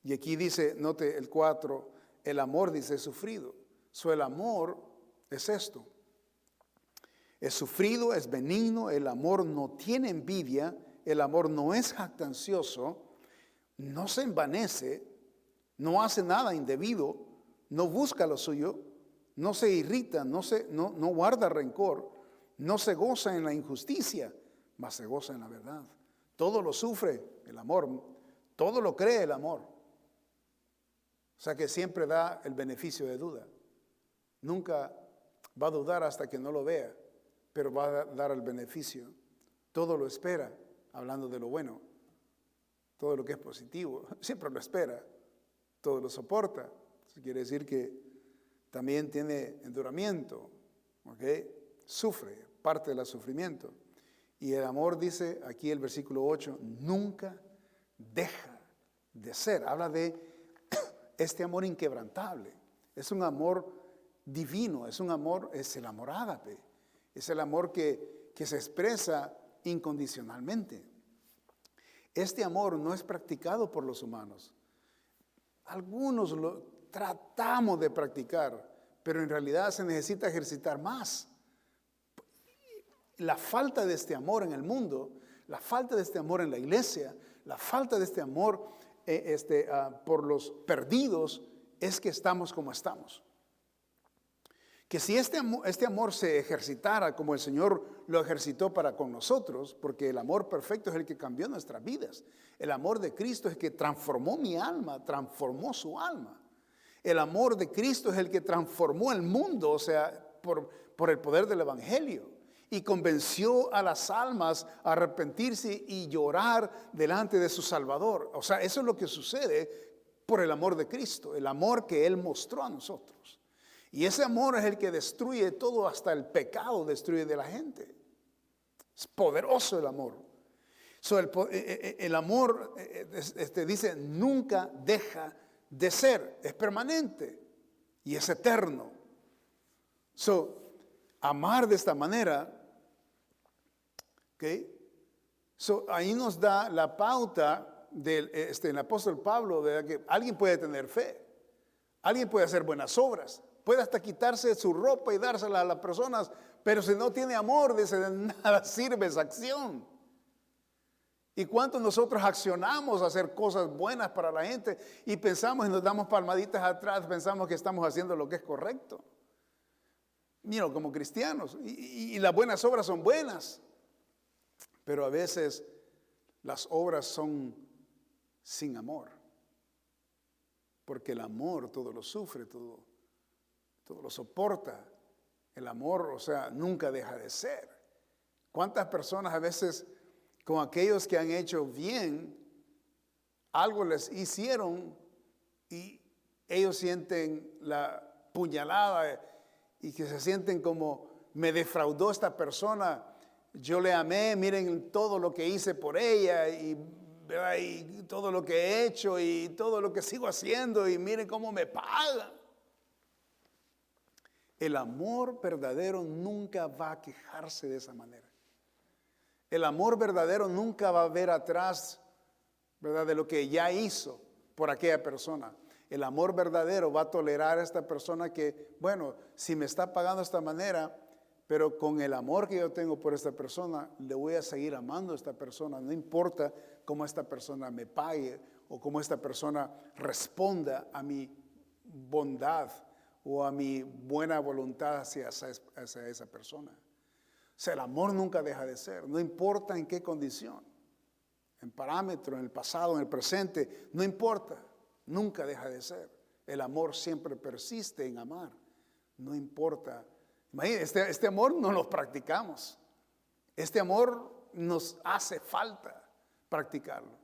[SPEAKER 1] Y aquí dice, note el 4, el amor dice es sufrido. El amor es esto. Es sufrido, es benigno, el amor no tiene envidia, el amor no es jactancioso, no se envanece, no hace nada indebido, no busca lo suyo, no se irrita, no guarda rencor, no se goza en la injusticia, mas se goza en la verdad. Todo lo sufre el amor, todo lo cree el amor. O sea que siempre da el beneficio de duda. Nunca va a dudar hasta que no lo vea, pero va a dar el beneficio. Todo lo espera, hablando de lo bueno. todo lo que es positivo, siempre lo espera, todo lo soporta. Eso quiere decir que también tiene enduramiento, ¿ok? Sufre, parte del sufrimiento. Y el amor, dice aquí el versículo 8, nunca deja de ser. Habla de este amor inquebrantable. Es un amor divino, es un amor, es el amor ágape. Es el amor que se expresa incondicionalmente. Este amor no es practicado por los humanos. Algunos lo tratamos de practicar, pero en realidad se necesita ejercitar más. La falta de este amor en el mundo, la falta de este amor en la iglesia, la falta de este amor por los perdidos, es que estamos como estamos. Que si este amor se ejercitara como el Señor lo ejercitó para con nosotros, porque el amor perfecto es el que cambió nuestras vidas. El amor de Cristo es el que transformó mi alma, transformó su alma. El amor de Cristo es el que transformó el mundo, o sea, por el poder del Evangelio. Y convenció a las almas a arrepentirse y llorar delante de su Salvador. O sea, eso es lo que sucede por el amor de Cristo, el amor que Él mostró a nosotros. Y ese amor es el que destruye todo, hasta el pecado destruye de la gente. Es poderoso el amor. El amor, dice, nunca deja de ser, es permanente y es eterno. Amar de esta manera, ¿okay? Ahí nos da la pauta del el apóstol Pablo, de que alguien puede tener fe, alguien puede hacer buenas obras, puede hasta quitarse su ropa y dársela a las personas, pero si no tiene amor, dice, de nada sirve esa acción. ¿Y cuánto nosotros accionamos a hacer cosas buenas para la gente y pensamos y nos damos palmaditas atrás, pensamos que estamos haciendo lo que es correcto? Mira, como cristianos, y las buenas obras son buenas, pero a veces las obras son sin amor, porque el amor todo lo sufre, todo lo soporta. El amor, o sea, nunca deja de ser. ¿Cuántas personas a veces con aquellos que han hecho bien, algo les hicieron y ellos sienten la puñalada y que se sienten como, me defraudó esta persona, yo le amé, miren todo lo que hice por ella y todo lo que he hecho y todo lo que sigo haciendo y miren cómo me paga. El amor verdadero nunca va a quejarse de esa manera. El amor verdadero nunca va a ver atrás, ¿verdad?, de lo que ya hizo por aquella persona. El amor verdadero va a tolerar a esta persona que, bueno, si me está pagando de esta manera, pero con el amor que yo tengo por esta persona, le voy a seguir amando a esta persona. No importa cómo esta persona me pague o cómo esta persona responda a mi bondad o a mi buena voluntad hacia esa persona. O sea, el amor nunca deja de ser, no importa en qué condición, en parámetro, en el pasado, en el presente, no importa, nunca deja de ser. El amor siempre persiste en amar, no importa. Imagínense, este amor no lo practicamos, este amor nos hace falta practicarlo.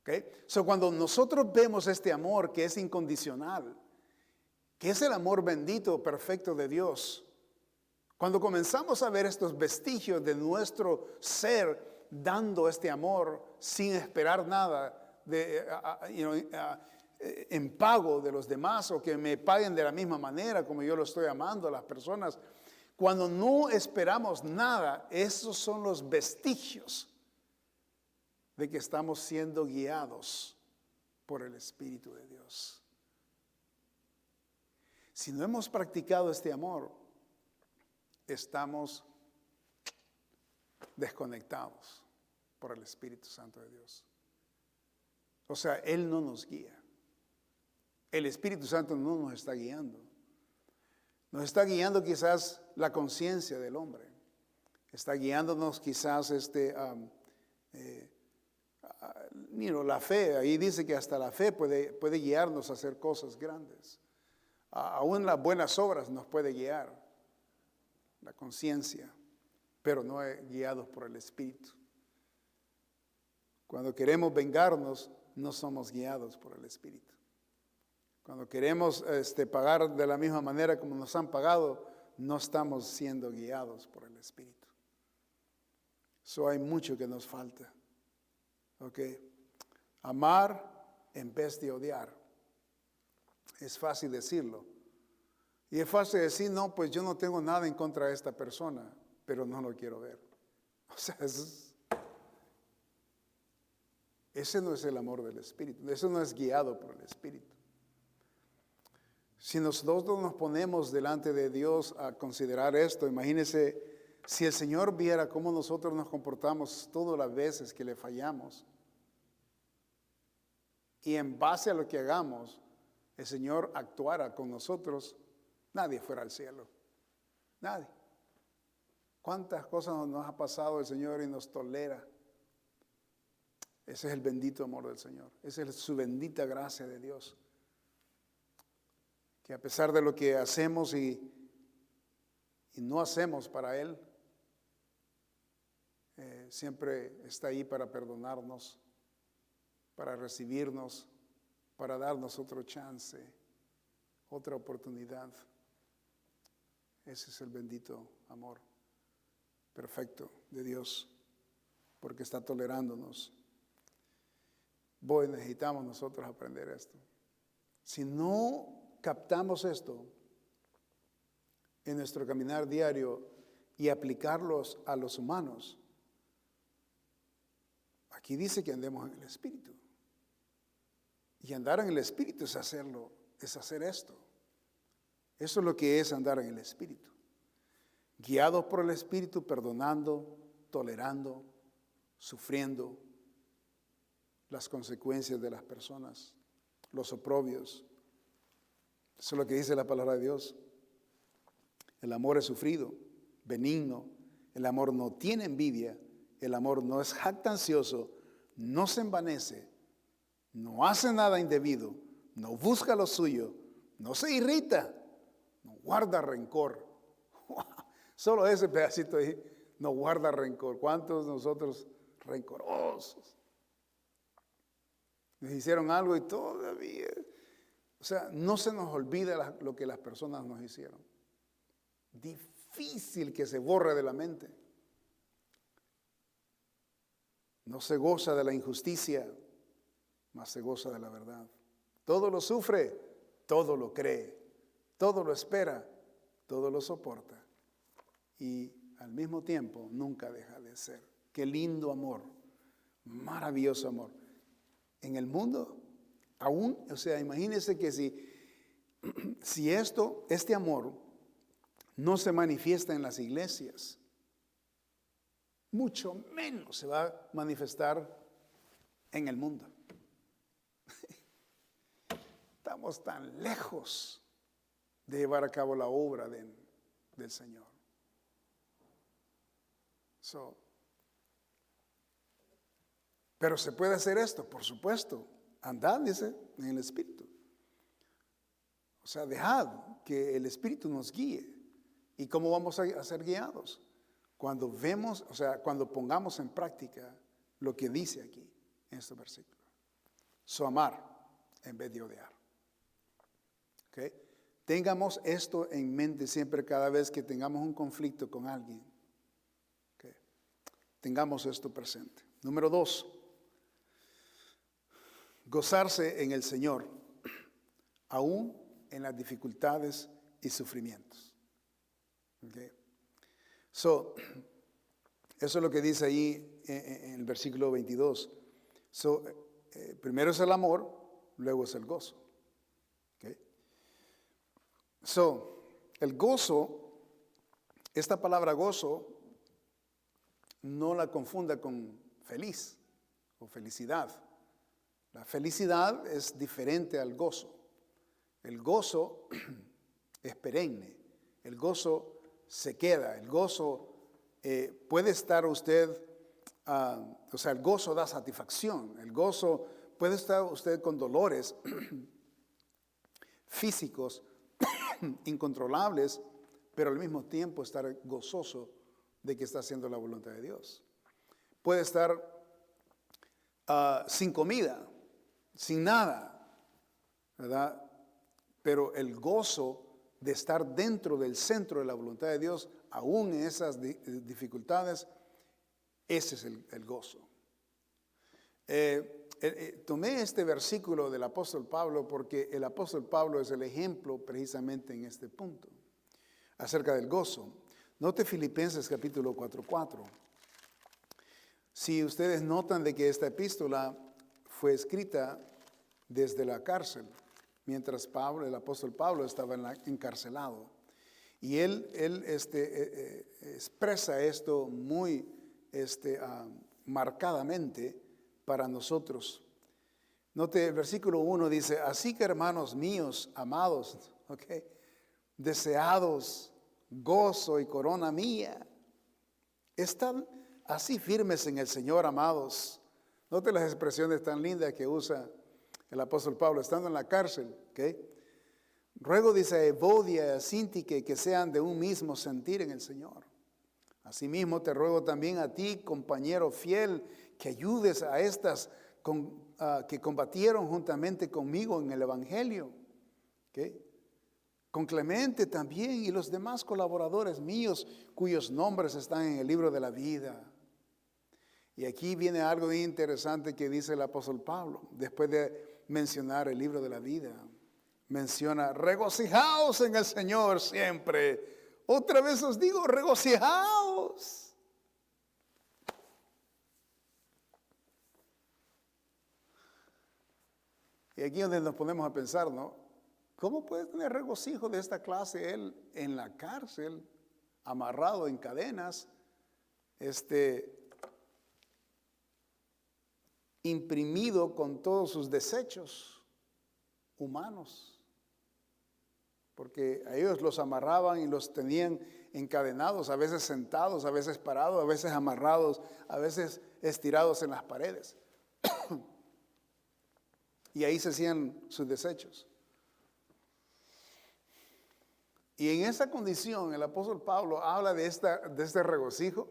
[SPEAKER 1] ¿Okay? Cuando nosotros vemos este amor que es incondicional, que es el amor bendito, perfecto de Dios, cuando comenzamos a ver estos vestigios de nuestro ser dando este amor sin esperar nada en pago de los demás o que me paguen de la misma manera como yo lo estoy amando a las personas, cuando no esperamos nada, esos son los vestigios de que estamos siendo guiados por el Espíritu de Dios. Si no hemos practicado este amor, estamos desconectados por el Espíritu Santo de Dios. O sea, Él no nos guía. El Espíritu Santo no nos está guiando. Nos está guiando quizás la conciencia del hombre. Está guiándonos quizás la fe. Ahí dice que hasta la fe puede guiarnos a hacer cosas grandes. Aún las buenas obras nos puede guiar. La conciencia, pero no guiados por el Espíritu. Cuando queremos vengarnos, no somos guiados por el Espíritu. Cuando queremos pagar de la misma manera como nos han pagado, no estamos siendo guiados por el Espíritu. Eso hay mucho que nos falta. ¿Ok? Amar en vez de odiar. Es fácil decirlo. Y es fácil decir, no, pues yo no tengo nada en contra de esta persona, pero no lo quiero ver. O sea, ese no es el amor del Espíritu. Eso no es guiado por el Espíritu. Si nosotros nos ponemos delante de Dios a considerar esto, imagínense si el Señor viera cómo nosotros nos comportamos todas las veces que le fallamos. Y en base a lo que hagamos, el Señor actuara con nosotros, nadie fuera al cielo. Nadie. ¿Cuántas cosas nos ha pasado el Señor y nos tolera? Ese es el bendito amor del Señor. Esa es su bendita gracia de Dios. Que a pesar de lo que hacemos y no hacemos para Él, siempre está ahí para perdonarnos, para recibirnos, para darnos otro chance, otra oportunidad. Ese es el bendito amor perfecto de Dios, porque está tolerándonos. Necesitamos nosotros aprender esto. Si no captamos esto en nuestro caminar diario y aplicarlos a los humanos, aquí dice que andemos en el Espíritu. Y andar en el Espíritu es hacerlo, es hacer esto. Eso es lo que es andar en el Espíritu. Guiados por el Espíritu, perdonando, tolerando, sufriendo las consecuencias de las personas, los oprobios. Eso es lo que dice la palabra de Dios. El amor es sufrido, benigno. El amor no tiene envidia. El amor no es jactancioso, no se envanece, no hace nada indebido, no busca lo suyo, no se irrita, no guarda rencor. Solo ese pedacito ahí, no guarda rencor. ¿Cuántos de nosotros rencorosos? Nos hicieron algo y todavía... O sea, no se nos olvida lo que las personas nos hicieron. Difícil que se borre de la mente. No se goza de la injusticia, mas se goza de la verdad. Todo lo sufre, todo lo cree, todo lo espera, todo lo soporta. Y al mismo tiempo nunca deja de ser. Qué lindo amor, maravilloso amor. En el mundo, aún, o sea, imagínense que si este amor no se manifiesta en las iglesias, mucho menos se va a manifestar en el mundo. Estamos tan lejos de llevar a cabo la obra del Señor. Pero se puede hacer esto, por supuesto. Andad, dice, en el Espíritu. O sea, dejad que el Espíritu nos guíe. ¿Y cómo vamos a ser guiados? Cuando vemos, o sea, cuando pongamos en práctica lo que dice aquí, en este versículo. Amar en vez de odiar. ¿Okay? Tengamos esto en mente siempre cada vez que tengamos un conflicto con alguien. ¿Okay? Tengamos esto presente. Número 2. Gozarse en el Señor, aún en las dificultades y sufrimientos. Okay. Eso es lo que dice ahí en el versículo 22. Primero es el amor, luego es el gozo. Okay. El gozo, esta palabra gozo, no la confunda con feliz o felicidad. La felicidad es diferente al gozo. El gozo es perenne. El gozo se queda. El gozo puede estar usted, o sea, el gozo da satisfacción. El gozo puede estar usted con dolores físicos incontrolables, pero al mismo tiempo estar gozoso de que está haciendo la voluntad de Dios. Puede estar sin comida, sin nada, ¿verdad? Pero el gozo de estar dentro del centro de la voluntad de Dios, aún en esas dificultades, ese es el gozo. Tomé este versículo del apóstol Pablo porque el apóstol Pablo es el ejemplo precisamente en este punto, acerca del gozo. Note Filipenses capítulo 4:4. Si ustedes notan de que esta epístola fue escrita desde la cárcel, mientras el apóstol Pablo estaba encarcelado. Y él expresa esto muy marcadamente para nosotros. Note el versículo 1 dice, así que hermanos míos, amados, deseados, gozo y corona mía, están así firmes en el Señor, amados. Note las expresiones tan lindas que usa el apóstol Pablo, estando en la cárcel. Ruego, dice, a Evodia y a Síntique que sean de un mismo sentir en el Señor. Asimismo te ruego también a ti, compañero fiel, que ayudes a estas que combatieron juntamente conmigo en el Evangelio. Con Clemente también y los demás colaboradores míos, cuyos nombres están en el libro de la vida. Y aquí viene algo bien interesante que dice el apóstol Pablo, después de mencionar el libro de la vida. Menciona, regocijaos en el Señor siempre. Otra vez os digo, regocijaos. Y aquí es donde nos ponemos a pensar, ¿no? ¿Cómo puede tener regocijo de esta clase él en la cárcel, amarrado en cadenas, imprimido con todos sus desechos humanos? Porque a ellos los amarraban y los tenían encadenados, a veces sentados, a veces parados, a veces amarrados, a veces estirados en las paredes. Y ahí se hacían sus desechos. Y en esa condición el apóstol Pablo habla de este regocijo.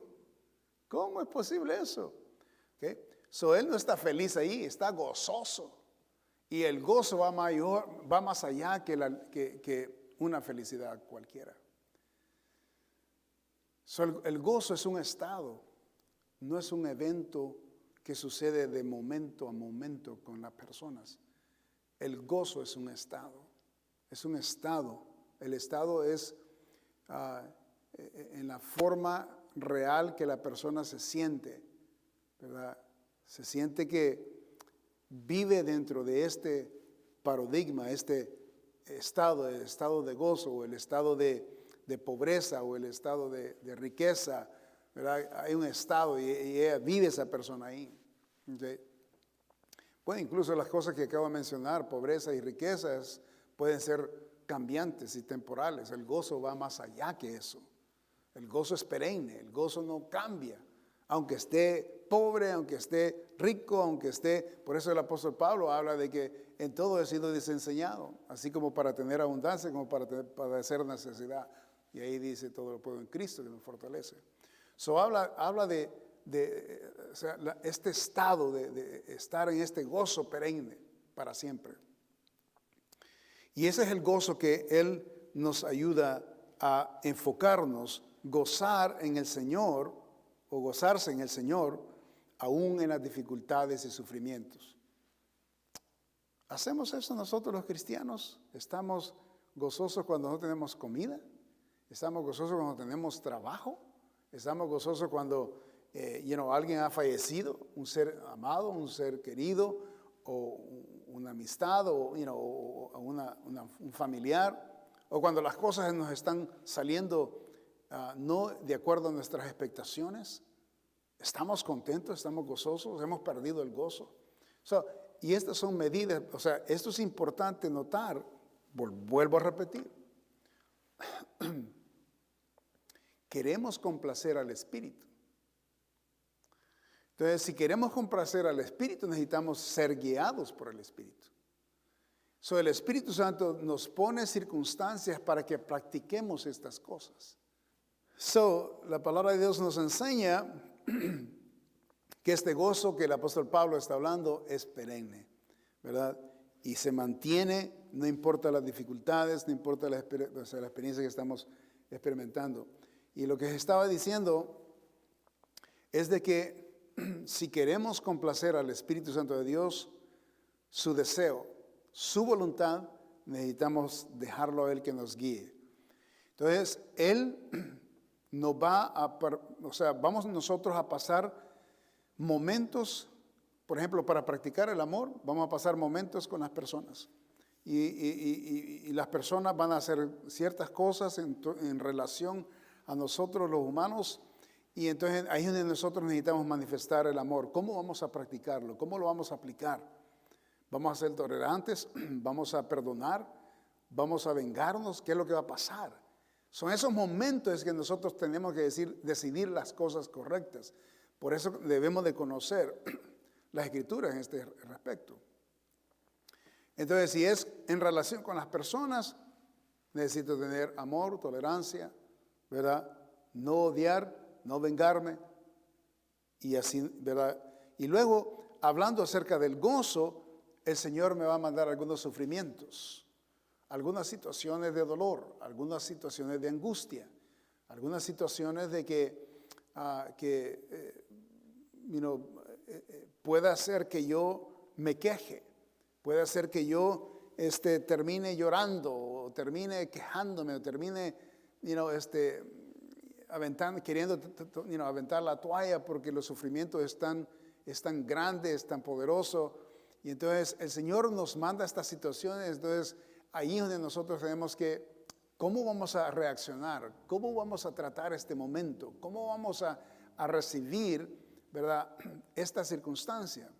[SPEAKER 1] ¿Cómo es posible eso? Él no está feliz ahí, está gozoso. Y el gozo va más allá que una felicidad cualquiera. El gozo es un estado, no es un evento que sucede de momento a momento con las personas. El gozo es un estado. Es un estado. El estado es en la forma real que la persona se siente, ¿verdad? Se siente que vive dentro de este paradigma, este estado, el estado de gozo, o el estado de pobreza, o el estado de riqueza, ¿verdad? Hay un estado y ella vive esa persona ahí. Pues incluso las cosas que acabo de mencionar, pobreza y riquezas, pueden ser cambiantes y temporales. El gozo va más allá que eso. El gozo es perenne, el gozo no cambia. Aunque esté pobre, aunque esté rico, aunque esté... Por eso el apóstol Pablo habla de que en todo he sido desenseñado, así como para tener abundancia, como para padecer necesidad. Y ahí dice, todo lo puedo en Cristo que me fortalece. Habla de este estado de estar en este gozo perenne para siempre. Y ese es el gozo que Él nos ayuda a enfocarnos, gozar en el Señor, o gozarse en el Señor, aún en las dificultades y sufrimientos. ¿Hacemos eso nosotros los cristianos? ¿Estamos gozosos cuando no tenemos comida? ¿Estamos gozosos cuando tenemos trabajo? ¿Estamos gozosos cuando alguien ha fallecido? Un ser amado, un ser querido, o una amistad, o un familiar. O cuando las cosas nos están saliendo no de acuerdo a nuestras expectaciones. ¿Estamos contentos? ¿Estamos gozosos? ¿Hemos perdido el gozo? Y estas son medidas, esto es importante notar, vuelvo a repetir. Queremos complacer al Espíritu. Entonces, si queremos complacer al Espíritu, necesitamos ser guiados por el Espíritu. El Espíritu Santo nos pone circunstancias para que practiquemos estas cosas. La palabra de Dios nos enseña que este gozo que el apóstol Pablo está hablando es perenne, ¿verdad? Y se mantiene, no importa las dificultades, no importa la experiencia que estamos experimentando. Y lo que estaba diciendo es de que si queremos complacer al Espíritu Santo de Dios, su deseo, su voluntad, necesitamos dejarlo a Él que nos guíe. Entonces, Él nos vamos nosotros a pasar momentos, por ejemplo, para practicar el amor, vamos a pasar momentos con las personas. Y las personas van a hacer ciertas cosas en relación a nosotros los humanos. Y entonces ahí es donde nosotros necesitamos manifestar el amor. ¿Cómo vamos a practicarlo? ¿Cómo lo vamos a aplicar? ¿Vamos a ser tolerantes? ¿Vamos a perdonar? ¿Vamos a vengarnos? ¿Qué es lo que va a pasar? Son esos momentos que nosotros tenemos que decidir las cosas correctas. Por eso debemos de conocer las Escrituras en este respecto. Entonces, si es en relación con las personas, necesito tener amor, tolerancia, ¿verdad? No odiar, no vengarme, y así, ¿verdad? Y luego, hablando acerca del gozo, el Señor me va a mandar algunos sufrimientos, algunas situaciones de dolor, algunas situaciones de angustia, algunas situaciones de que pueda hacer que yo me queje, puede hacer que yo termine llorando, o termine quejándome, o termine queriendo aventar la toalla porque los sufrimientos es tan grande, es tan poderoso. Y entonces el Señor nos manda estas situaciones. Entonces ahí es donde nosotros tenemos que, ¿cómo vamos a reaccionar? ¿Cómo vamos a tratar este momento? ¿Cómo vamos a recibir, ¿verdad?, esta circunstancia?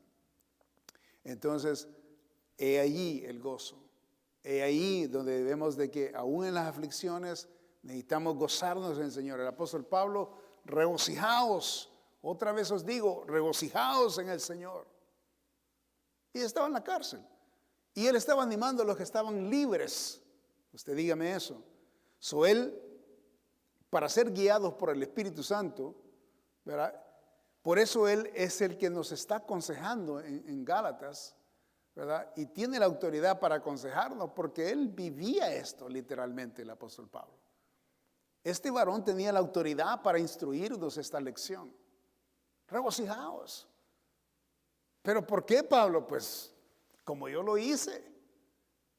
[SPEAKER 1] Entonces, he allí el gozo. He ahí donde debemos de que aún en las aflicciones necesitamos gozarnos en el Señor. El apóstol Pablo, regocijaos. Otra vez os digo, regocijaos en el Señor. Y estaba en la cárcel. Y él estaba animando a los que estaban libres. Usted dígame eso. Él, para ser guiados por el Espíritu Santo, ¿verdad? Por eso él es el que nos está aconsejando en Gálatas, ¿verdad? Y tiene la autoridad para aconsejarnos porque él vivía esto literalmente, el apóstol Pablo. Este varón tenía la autoridad para instruirnos esta lección. Regocijaos. ¿Pero por qué, Pablo? Pues como yo lo hice.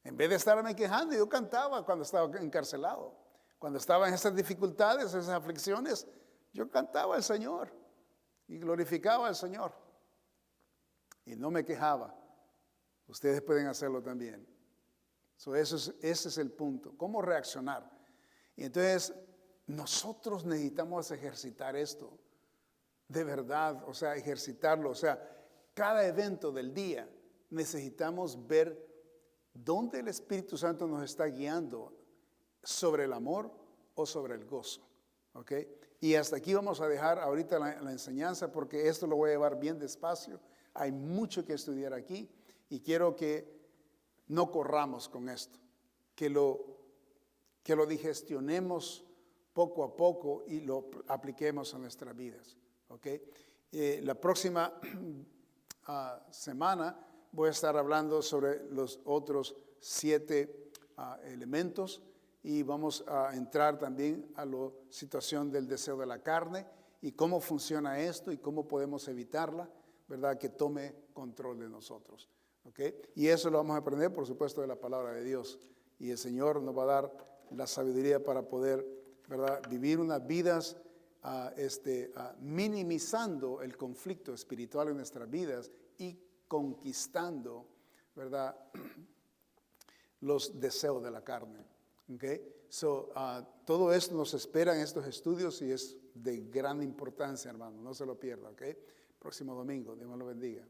[SPEAKER 1] En vez de estarme quejando, yo cantaba cuando estaba encarcelado. Cuando estaba en esas dificultades, esas aflicciones, yo cantaba al Señor y glorificaba al Señor. Y no me quejaba. Ustedes pueden hacerlo también. Ese es el punto. ¿Cómo reaccionar? Y entonces nosotros necesitamos ejercitar esto. De verdad, o sea, ejercitarlo. O sea, cada evento del día necesitamos ver dónde el Espíritu Santo nos está guiando, sobre el amor o sobre el gozo. ¿Ok? Y hasta aquí vamos a dejar ahorita la enseñanza porque esto lo voy a llevar bien despacio. Hay mucho que estudiar aquí y quiero que no corramos con esto, que lo digestionemos poco a poco y lo apliquemos a nuestras vidas. ¿Ok? La próxima semana voy a estar hablando sobre los otros 7 elementos y vamos a entrar también a la situación del deseo de la carne y cómo funciona esto y cómo podemos evitarla, ¿verdad?, que tome control de nosotros. ¿Okay? Y eso lo vamos a aprender, por supuesto, de la palabra de Dios. Y el Señor nos va a dar la sabiduría para poder, ¿verdad?, vivir unas vidas minimizando el conflicto espiritual en nuestras vidas y conquistando, ¿verdad?, los deseos de la carne. ¿Okay? Todo esto nos espera en estos estudios y es de gran importancia, hermano. No se lo pierda. ¿Okay? Próximo domingo. Dios me lo bendiga.